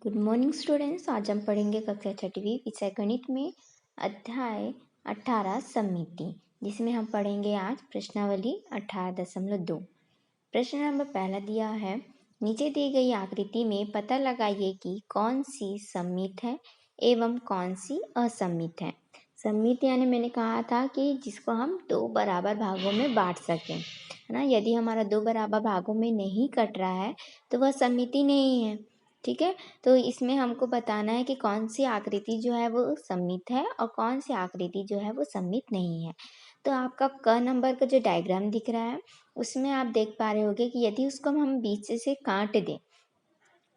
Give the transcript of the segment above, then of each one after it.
Good morning students. आज हम पढ़ेंगे कक्षा छठवीं विषय गणित में अध्याय 18 समिति, जिसमें हम पढ़ेंगे आज प्रश्नावली 18.2। प्रश्न नंबर पहला दिया है, नीचे दी गई आकृति में पता लगाइए कि कौन सी सममित है एवं कौन सी असममित है। सममित यानी मैंने कहा था कि जिसको हम दो बराबर भागों में बांट सकें, है ना। यदि हमारा दो बराबर भागों में नहीं कट रहा है तो वह सममिति नहीं है। ठीक है, तो इसमें हमको बताना है कि कौन सी आकृति जो है वो सममित है और कौन सी आकृति जो है वो सममित नहीं है। तो आपका क नंबर का जो डायग्राम दिख रहा है उसमें आप देख पा रहे होगे कि यदि उसको हम बीच से काट दें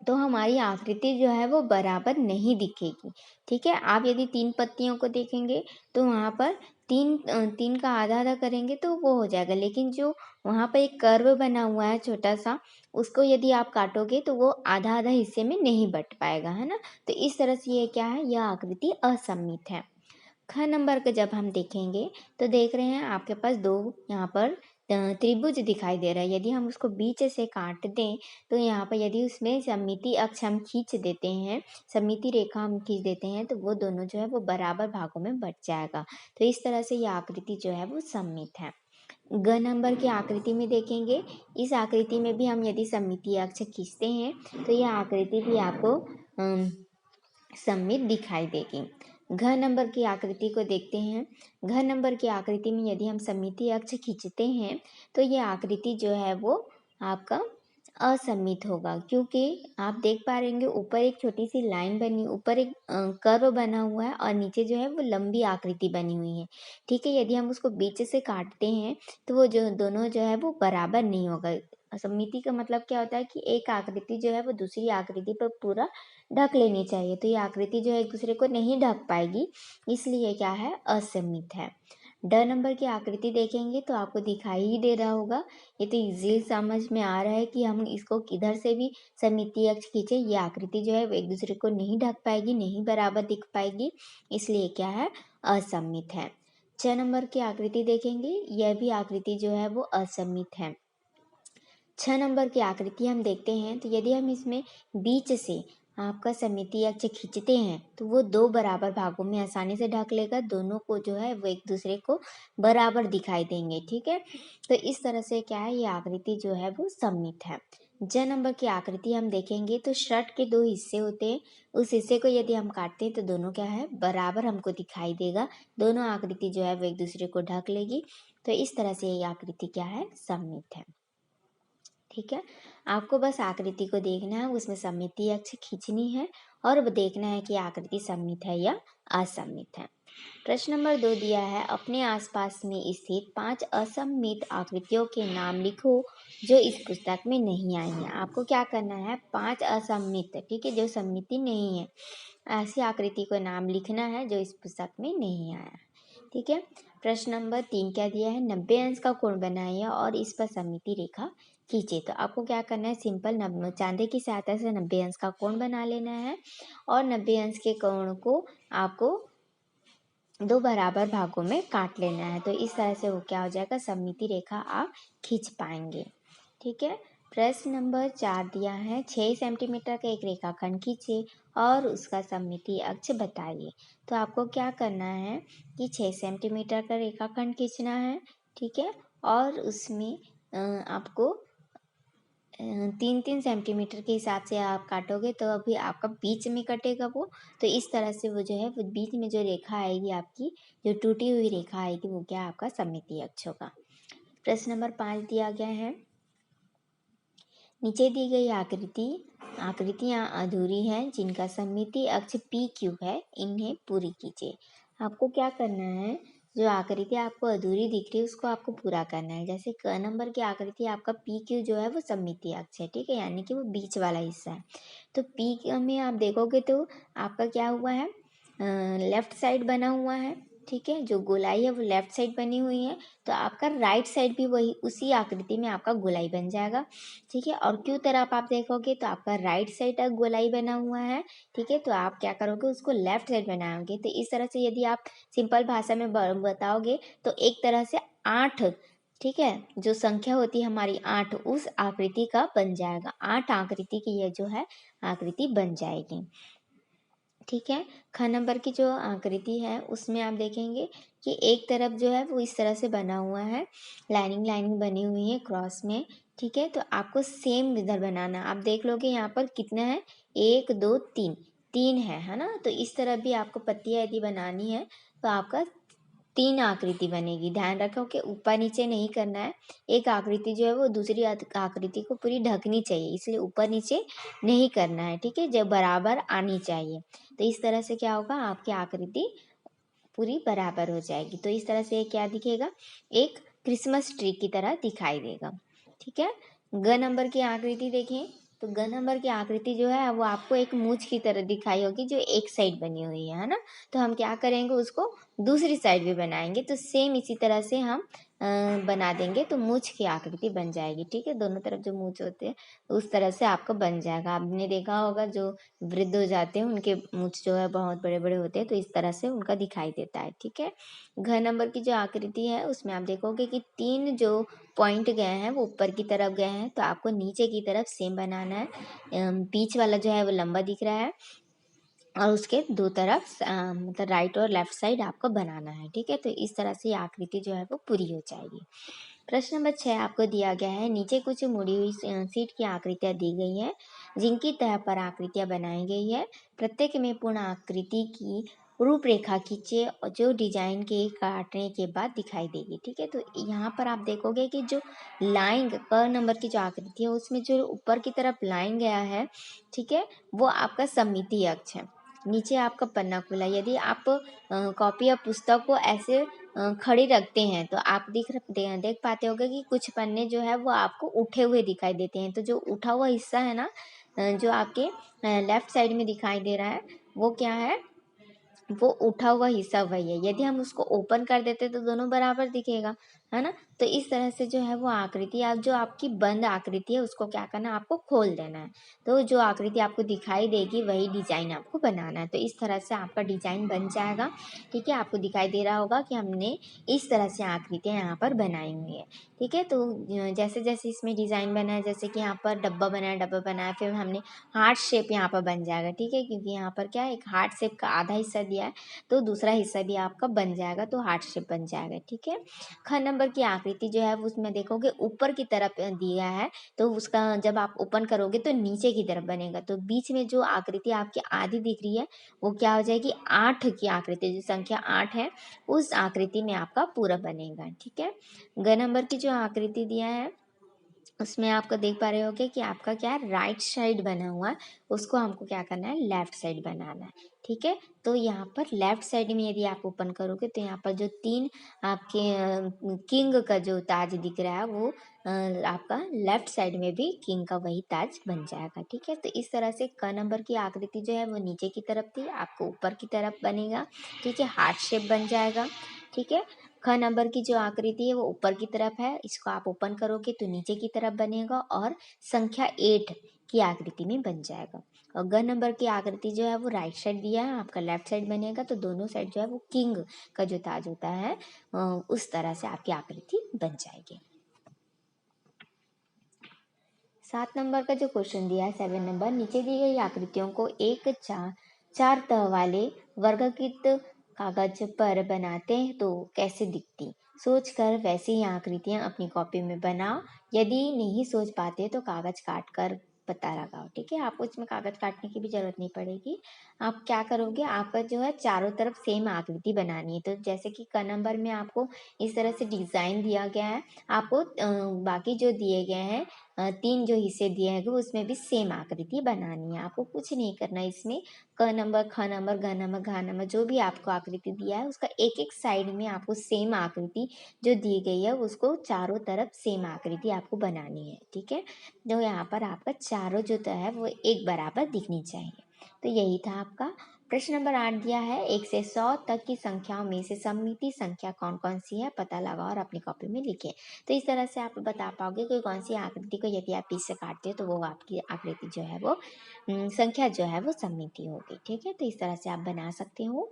तो हमारी आकृति जो है वो बराबर नहीं दिखेगी। ठीक है, आप यदि तीन पत्तियों को देखेंगे तो वहाँ पर तीन का आधा आधा करेंगे तो वो हो जाएगा, लेकिन जो वहाँ पर एक कर्व बना हुआ है छोटा सा, उसको यदि आप काटोगे तो वो आधा आधा हिस्से में नहीं बट पाएगा, है ना। तो इस तरह से ये क्या है, यह आकृति असममित है। ख नंबर का जब हम देखेंगे तो देख रहे हैं आपके पास दो यहाँ पर त्रिभुज दिखाई दे रहा है। यदि हम उसको बीच से काट दें तो यहाँ पर यदि उसमें सममिति अक्ष हम खींच देते हैं, सममिति रेखा हम खींच देते हैं तो वो दोनों जो है वो बराबर भागों में बट जाएगा। तो इस तरह से ये आकृति जो है वो सममित है। ग नंबर की आकृति में देखेंगे, इस आकृति में भी हम यदि सममिति अक्ष खींचते हैं तो यह आकृति भी आपको सममित दिखाई देगी। घ नंबर की आकृति को देखते हैं। घ नंबर की आकृति में यदि हम सममिति अक्ष खींचते हैं तो ये आकृति जो है वो आपका असममित होगा, क्योंकि आप देख पा रहे होंगे ऊपर एक छोटी सी लाइन बनी, ऊपर एक कर्व बना हुआ है और नीचे जो है वो लंबी आकृति बनी हुई है। ठीक है, यदि हम उसको बीच से काटते हैं तो वो जो दोनों जो है वो बराबर नहीं होगा। सममिति का मतलब क्या होता है कि एक आकृति जो है वो दूसरी आकृति पर पूरा ढक लेनी चाहिए, तो ये आकृति जो है एक दूसरे को नहीं ढक पाएगी, इसलिए क्या है, असममित है। ड नंबर की आकृति देखेंगे तो आपको दिखाई ही दे रहा होगा, ये तो इजी समझ में आ रहा है कि हम इसको किधर से भी सममिति अक्ष खींचे, ये आकृति जो है वो एक दूसरे को नहीं ढक पाएगी, नहीं बराबर दिख पाएगी, इसलिए क्या है, असममित है। 6 नंबर की आकृति देखेंगे, यह भी आकृति जो है वो असममित है। 6 नंबर की आकृति हम देखते हैं तो यदि हम इसमें बीच से आपका सममिति अक्ष खींचते हैं तो वो दो बराबर भागों में आसानी से ढक लेगा, दोनों को जो है वो एक दूसरे को बराबर दिखाई देंगे। ठीक है, तो इस तरह से क्या है, ये आकृति जो है वो सममित है। ज नंबर की आकृति हम देखेंगे तो षट के दो हिस्से होते हैं, उस हिस्से को यदि हम काटते हैं तो दोनों क्या है, बराबर हमको दिखाई देगा, दोनों आकृति जो है वो एक दूसरे को ढक लेगी। तो इस तरह से ये आकृति क्या है, सममित है। ठीक है, आपको बस आकृति को देखना है, उसमें सममिति अक्ष खींचनी है और देखना है कि आकृति सममित है या असममित है। प्रश्न नंबर 2 दिया है, अपने आसपास में स्थित 5 असममित आकृतियों के नाम लिखो जो इस पुस्तक में नहीं आई हैं। आपको क्या करना है, 5 असममित, ठीक है, जो सममिति नहीं है, ऐसी आकृति को नाम लिखना है जो इस पुस्तक में नहीं आया। ठीक है, प्रश्न नंबर 3 क्या दिया है, 90 अंश का कोण बनाइए और इस पर सममिति रेखा खींचे। तो आपको क्या करना है, सिंपल चांदे की सहायता से 90 अंश का कोण बना लेना है और 90 अंश के कोण को आपको दो बराबर भागों में काट लेना है। तो इस तरह से वो क्या हो जाएगा, सममिति रेखा आप खींच पाएंगे। ठीक है, प्रश्न नंबर 4 दिया है, 6 सेंटीमीटर का एक रेखाखंड खींचे और उसका सममिति अक्ष बताइए। तो आपको क्या करना है कि 6 सेंटीमीटर का रेखाखंड खींचना है। ठीक है, और उसमें आपको 3-3 सेंटीमीटर के हिसाब से आप काटोगे तो अभी आपका बीच में कटेगा वो, तो इस तरह से वो जो है वो बीच में जो रेखा आएगी आपकी, जो टूटी हुई रेखा आएगी, वो क्या आपका सममिति अक्ष होगा। प्रश्न नंबर 5 दिया गया है, नीचे दी गई आकृतियां अधूरी हैं जिनका सममिति अक्ष पी क्यू है, इन्हें पूरी कीजिए। आपको क्या करना है, जो आकृति आपको अधूरी दिख रही है उसको आपको पूरा करना है। जैसे क नंबर की आकृति आपका पी क्यू जो है वो सममिति अक्ष है, ठीक है, यानी कि वो बीच वाला हिस्सा है। तो पी में आप देखोगे तो आपका क्या हुआ है, लेफ्ट साइड बना हुआ है। ठीक है, जो गोलाई है वो लेफ्ट साइड बनी हुई है, तो आपका राइट साइड भी वही उसी आकृति में आपका गोलाई बन जाएगा। ठीक है, और क्यू तरफ आप देखोगे तो आपका राइट साइड गोलाई बना हुआ है। ठीक है, तो आप क्या करोगे, उसको लेफ्ट साइड बनाओगे। तो इस तरह से यदि आप सिंपल भाषा में बताओगे तो एक तरह से 8 ठीक है, जो संख्या होती है हमारी 8 उस आकृति का बन जाएगा, 8 आकृति की यह जो है आकृति बन जाएगी। ठीक है, ख नंबर की जो आकृति है उसमें आप देखेंगे कि एक तरफ जो है वो इस तरह से बना हुआ है, लाइनिंग लाइनिंग बनी हुई है क्रॉस में। ठीक है, तो आपको सेम इधर बनाना। आप देख लोगे यहाँ पर कितना है, 1 2 3, 3 है ना। तो इस तरह भी आपको पत्तियाँ यदि बनानी है तो आपका 3 आकृति बनेगी। ध्यान रखो कि ऊपर नीचे नहीं करना है, एक आकृति जो है वो दूसरी आकृति को पूरी ढकनी चाहिए, इसलिए ऊपर नीचे नहीं करना है। ठीक है, जब बराबर आनी चाहिए। तो इस तरह से क्या होगा, आपकी आकृति पूरी बराबर हो जाएगी। तो इस तरह से क्या दिखेगा, एक क्रिसमस ट्री की तरह दिखाई देगा। ठीक है, ग नंबर की आकृति देखें तो ग नंबर की आकृति जो है वो आपको एक मूंछ की तरह दिखाई होगी, जो एक साइड बनी हुई है ना। तो हम क्या करेंगे, उसको दूसरी साइड भी बनाएंगे। तो सेम इसी तरह से हम बना देंगे तो मूंछ की आकृति बन जाएगी। ठीक है, दोनों तरफ जो मूंछ होते हैं उस तरह से आपका बन जाएगा। आपने देखा होगा जो वृद्ध हो जाते हैं उनके मूंछ जो है बहुत बड़े बड़े होते हैं, तो इस तरह से उनका दिखाई देता है। ठीक है, घ नंबर की जो आकृति है उसमें आप देखोगे कि 3 जो पॉइंट गए हैं वो ऊपर की तरफ गए हैं, तो आपको नीचे की तरफ सेम बनाना है। बीच वाला जो है वो लंबा दिख रहा है और उसके दो तरफ मतलब राइट और लेफ्ट साइड आपको बनाना है। ठीक है, तो इस तरह से आकृति जो है वो पूरी हो जाएगी। प्रश्न नंबर 6 आपको दिया गया है, नीचे कुछ मुड़ी हुई सीट की आकृतियां दी गई हैं, जिनकी तह पर आकृतियां बनाई गई है। प्रत्येक में पूर्ण आकृति की रूपरेखा खींचे और जो डिजाइन के काटने के बाद दिखाई देगी। ठीक है, तो यहाँ पर आप देखोगे कि जो लाइन क नंबर की जो आकृति है उसमें जो ऊपर की तरफ लाइन गया है, ठीक है, वो आपका सममिति अक्ष है। नीचे आपका पन्ना खुला। यदि आप कॉपी या पुस्तक को ऐसे खड़े रखते हैं तो आप देख पाते होंगे कि कुछ पन्ने जो है वो आपको उठे हुए दिखाई देते हैं। तो जो उठा हुआ हिस्सा है ना, जो आपके लेफ्ट साइड में दिखाई दे रहा है, वो क्या है, वो उठा हुआ हिस्सा वही है। यदि हम उसको ओपन कर देते तो दोनों बराबर दिखेगा, है ना। तो इस तरह से जो है वो आकृति, आप जो आपकी बंद आकृति है उसको क्या करना है, आपको खोल देना है। तो जो आकृति आपको दिखाई देगी वही डिजाइन आपको बनाना है। तो इस तरह से आपका डिजाइन बन जाएगा। ठीक है, आपको दिखाई दे रहा होगा कि हमने इस तरह से आकृतियाँ यहाँ पर बनाई हुई है। ठीक है, तो जैसे जैसे इसमें डिजाइन बना है, जैसे कि यहाँ पर डब्बा बना है, फिर हमने हार्ट शेप यहाँ पर बन जाएगा। ठीक है, क्योंकि यहाँ पर क्या है, एक हार्ट शेप का आधा हिस्सा दिया है, तो दूसरा हिस्सा भी आपका बन जाएगा, तो हार्ट शेप बन जाएगा। ठीक है, ख नंबर की आकृति जो है उसमें देखोगे ऊपर की तरफ दिया है, तो उसका जब आप ओपन करोगे तो नीचे की तरफ बनेगा। तो बीच में जो आकृति आपकी आधी दिख रही है वो क्या हो जाएगी, 8 की आकृति, जो संख्या 8 है उस आकृति में आपका पूरा बनेगा। ठीक है, ग नंबर की जो आकृति दिया है उसमें आपको देख पा रहे होगे कि आपका क्या है, राइट साइड बना हुआ है, उसको हमको क्या करना है, लेफ्ट साइड बनाना है। ठीक है, तो यहाँ पर लेफ्ट साइड में यदि आप ओपन करोगे तो यहाँ पर जो 3 आपके किंग का जो ताज दिख रहा है वो आपका लेफ्ट साइड में भी किंग का वही ताज बन जाएगा। ठीक है, तो इस तरह से क नंबर की आकृति जो है वो नीचे की तरफ थी, आपको ऊपर की तरफ बनेगा। ठीक है, हार्ट शेप बन जाएगा। ठीक है, ख नंबर की जो आकृति है वो ऊपर की तरफ है, इसको आप ओपन करोगे तो नीचे की तरफ बनेगा और संख्या 8 की आकृति में बन जाएगा। और ग नंबर की आकृति जो है वो राइट साइड दिया है, आपका लेफ्ट साइड बनेगा, तो दोनों साइड जो है वो किंग का जो ताज होता है उस तरह से आपकी आकृति बन जाएगी। 7 नंबर का जो क्वेश्चन दिया है, 7 नंबर, नीचे दी गई आकृतियों को एक चार तह वाले वर्गीकृत कागज पर बनाते हैं तो कैसे दिखती। सोचकर वैसी ही आकृतियां अपनी कॉपी में बनाओ। यदि नहीं सोच पाते तो कागज काट कर पता लगाओ। ठीक है, आपको इसमें कागज काटने की भी जरूरत नहीं पड़ेगी। आप क्या करोगे, आपका जो है चारों तरफ सेम आकृति बनानी है। तो जैसे कि क नंबर में आपको इस तरह से डिजाइन दिया गया है, आपको बाकी जो दिए गए हैं 3 जो हिस्से दिए हैं उसमें भी सेम आकृति बनानी है। आपको कुछ नहीं करना है इसमें। क नंबर, ख नंबर, ग नंबर, घ नंबर, जो भी आपको आकृति दिया है उसका एक एक साइड में आपको सेम आकृति जो दी गई है उसको चारों तरफ सेम आकृति आपको बनानी है। ठीक है, तो यहाँ पर आपका चारों जो है वो एक बराबर दिखनी चाहिए। तो यही था आपका। प्रश्न नंबर 8 दिया है, 1 से 100 तक की संख्याओं में से सममिति संख्या कौन कौन सी है, पता लगाओ और अपनी कॉपी में लिखें। तो इस तरह से आप बता पाओगे कि कौन सी आकृति को यदि आप 20 से काटते हो तो वो आपकी आकृति जो है वो संख्या जो है वो सममिति होगी। ठीक है, तो इस तरह से आप बना सकते हो।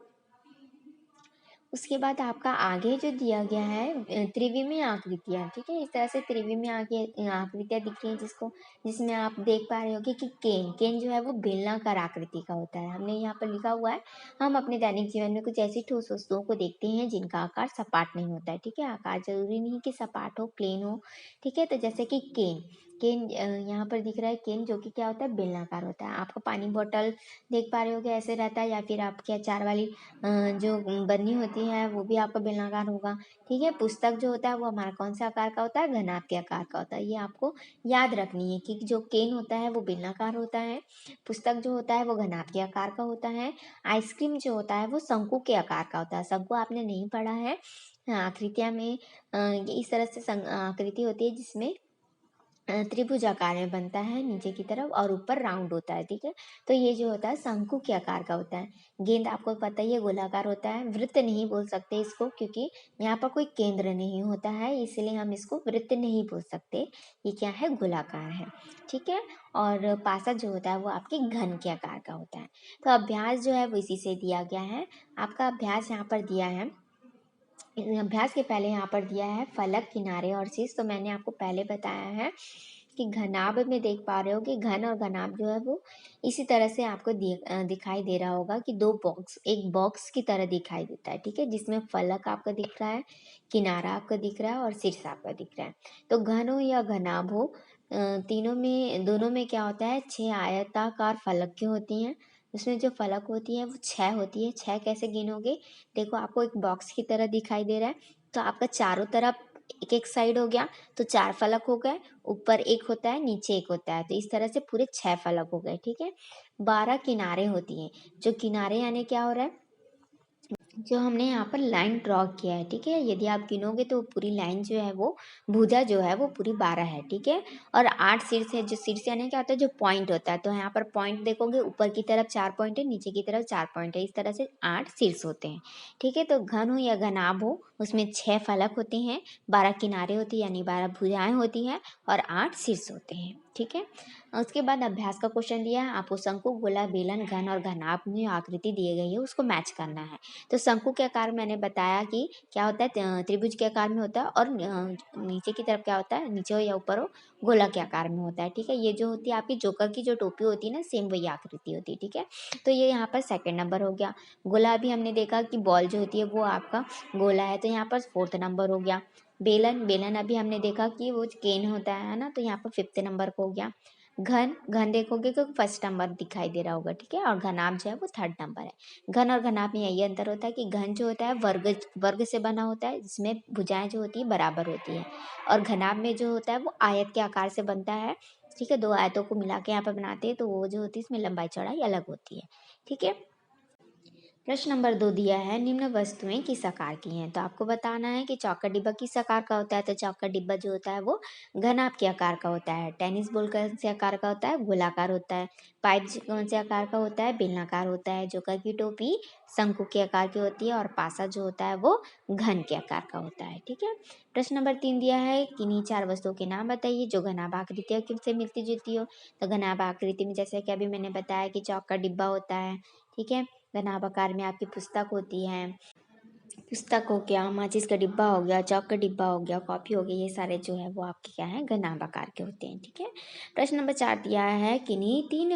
उसके बाद आपका आगे जो दिया गया है त्रिविमीय आकृतियाँ, ठीक है। इस तरह से त्रिविमीय आकृतियाँ दिख रही हैं जिसमें आप देख पा रहे होंगे कि केन जो है वो बेलनाकार आकृति का होता है। हमने यहाँ पर लिखा हुआ है, हम अपने दैनिक जीवन में कुछ ऐसी ठोस वस्तुओं को देखते हैं जिनका आकार सपाट नहीं होता है, ठीक है। आकार जरूरी नहीं कि सपाट हो, प्लेन हो, ठीक है। तो जैसे कि केन केन यहाँ पर दिख रहा है केन, जो कि क्या होता है, बेलनाकार होता है। आपका पानी बॉटल देख पा रहे होगे ऐसे रहता है, या फिर आपके अचार वाली जो बन्नी होती है वो भी आपका बेलनाकार होगा, ठीक है। पुस्तक जो होता है वो हमारा कौन सा आकार का होता है, घनाभ के आकार का होता है। ये आपको याद रखनी है कि जो केन होता है वो बेलनाकार होता है, पुस्तक जो होता है वो घनाभ के आकार का होता है, आइसक्रीम जो होता है वो शंकु के आकार का होता है। शंकु आपने नहीं पढ़ा है, आकृतियाँ में ये इस तरह से आकृति होती है जिसमें त्रिभुज आकार में बनता है नीचे की तरफ और ऊपर राउंड होता है, ठीक है। तो ये जो होता है शंकु के आकार का होता है। गेंद आपको पता ही है गोलाकार होता है, वृत्त नहीं बोल सकते इसको क्योंकि यहाँ पर कोई केंद्र नहीं होता है, इसलिए हम इसको वृत्त नहीं बोल सकते। ये क्या है, गोलाकार है, ठीक है। और पासा जो होता है वो आपके घन के आकार का होता है। तो अभ्यास जो है वो इसी से दिया गया है। आपका अभ्यास यहाँ पर दिया है, अभ्यास के पहले यहाँ पर दिया है फलक, किनारे और शीर्ष। तो मैंने आपको पहले बताया है कि घनाभ में देख पा रहे हो कि घन और घनाभ जो है वो इसी तरह से आपको दिखाई दे रहा होगा कि दो बॉक्स, एक बॉक्स की तरह दिखाई देता है, ठीक है। जिसमें फलक आपका दिख रहा है, किनारा आपका दिख रहा है और शीर्ष आपका दिख रहा है। तो घन हो या घनाभ हो, दोनों में क्या होता है, 6 आयताकार फलक क्यों होती हैं। उसमें जो फलक होती है वो 6 होती है। 6 कैसे गिनोगे, देखो आपको एक बॉक्स की तरह दिखाई दे रहा है, तो आपका चारों तरफ एक एक साइड हो गया, तो 4 फलक हो गए, ऊपर एक होता है नीचे एक होता है, तो इस तरह से पूरे 6 फलक हो गए, ठीक है। 12 किनारे होती हैं, जो किनारे यानी क्या हो रहा है, जो हमने यहाँ पर लाइन ड्रॉ किया है, ठीक है। यदि आप गिनोगे तो पूरी लाइन जो है वो भुजा जो है वो पूरी 12 है, ठीक है। और 8 शीर्ष है, जो शीर्ष यानी क्या होता है, जो पॉइंट होता है। तो यहाँ पर पॉइंट देखोगे, ऊपर की तरफ 4 पॉइंट है, नीचे की तरफ 4 पॉइंट है, इस तरह से 8 शीर्ष होते हैं, ठीक है। तो घन हो या घनाभ हो, उसमें 6 फलक होते हैं, 12 किनारे होती है यानी 12 भुजाएं होती हैं और 8 शीर्ष होते हैं, ठीक है। उसके बाद अभ्यास का क्वेश्चन दिया है, आपको शंकु, गोला, बेलन, घन और घनाभ में आकृति दी गई है, उसको मैच करना है। तो शंकु के आकार मैंने बताया कि क्या होता है, त्रिभुज के आकार में होता है, और नीचे की तरफ क्या होता है, नीचे हो या ऊपर हो, गोला के आकार में होता है, ठीक है। ये जो होती है आपकी जोकर की जो टोपी होती है ना, सेम वही आकृति होती है, ठीक है। तो ये यहाँ पर सेकंड नंबर हो गया। गोला भी हमने देखा कि बॉल जो होती है वो आपका गोला है, तो यहाँ पर फोर्थ नंबर हो गया। बेलन, बेलन अभी हमने देखा कि वो केन होता है ना, तो यहाँ पर फिफ्थ नंबर हो गया। घन, घन देखोगे तो फर्स्ट नंबर दिखाई दे रहा होगा, ठीक है। और घनाभ जो है वो थर्ड नंबर है। घन और घनाभ में यही अंतर होता है कि घन जो होता है वर्ग वर्ग से बना होता है, जिसमें भुजाएं जो होती है बराबर होती है, और घनाभ में जो होता है वो आयत के आकार से बनता है, ठीक है। दो आयतों को मिला के यहाँ पर बनाते हैं, तो वो जो होती है इसमें लंबाई चौड़ाई अलग होती है, ठीक है। प्रश्न नंबर 2 दिया है, निम्न वस्तुएं किस आकार की हैं। तो आपको बताना है कि चौका डिब्बा किस आकार का होता है। तो चौका डिब्बा जो होता है वो घनाभ के आकार का होता है। टेनिस बॉल कौन से आकार का होता है, गोलाकार होता है। पाइप कौन से आकार का होता है, बेलनाकार होता है। जोकर की टोपी शंकु के आकार की होती है, और पासा जो होता है वो घन के आकार का होता है, ठीक है। प्रश्न नंबर 3 दिया है, किन्हीं 4 वस्तुओं के नाम बताइए जो घनाभ आकृतियों से मिलती जुलती हो। तो घनाभ आकृति में जैसे कि अभी मैंने बताया कि चौक का डिब्बा होता है, ठीक है। घनाभ आकार में आपकी पुस्तक होती है, पुस्तक हो गया, माचिस का डिब्बा हो गया, चौक का डिब्बा हो गया, कॉपी हो गई, ये सारे जो है वो आपके क्या है, घनाभ आकार के होते हैं, ठीक है। प्रश्न नंबर 4 दिया है, किन्हीं 3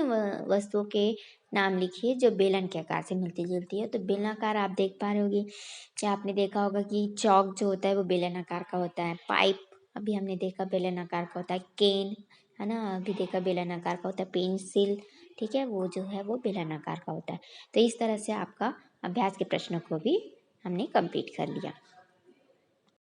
वस्तुओं के नाम लिखिए जो बेलन के आकार से मिलती जुलती है। तो बेलनाकार आप देख पा रहे होगी, क्या आपने देखा होगा कि चौक जो होता है वो बेलन आकार का होता है। पाइप अभी हमने देखा बेलन आकार का होता है। केन है ना, अभी देखा बेलन आकार का होता है। पेंसिल, ठीक है, वो जो है वो बेलन आकार का होता है। तो इस तरह से आपका अभ्यास के प्रश्नों को भी हमने कंप्लीट कर लिया।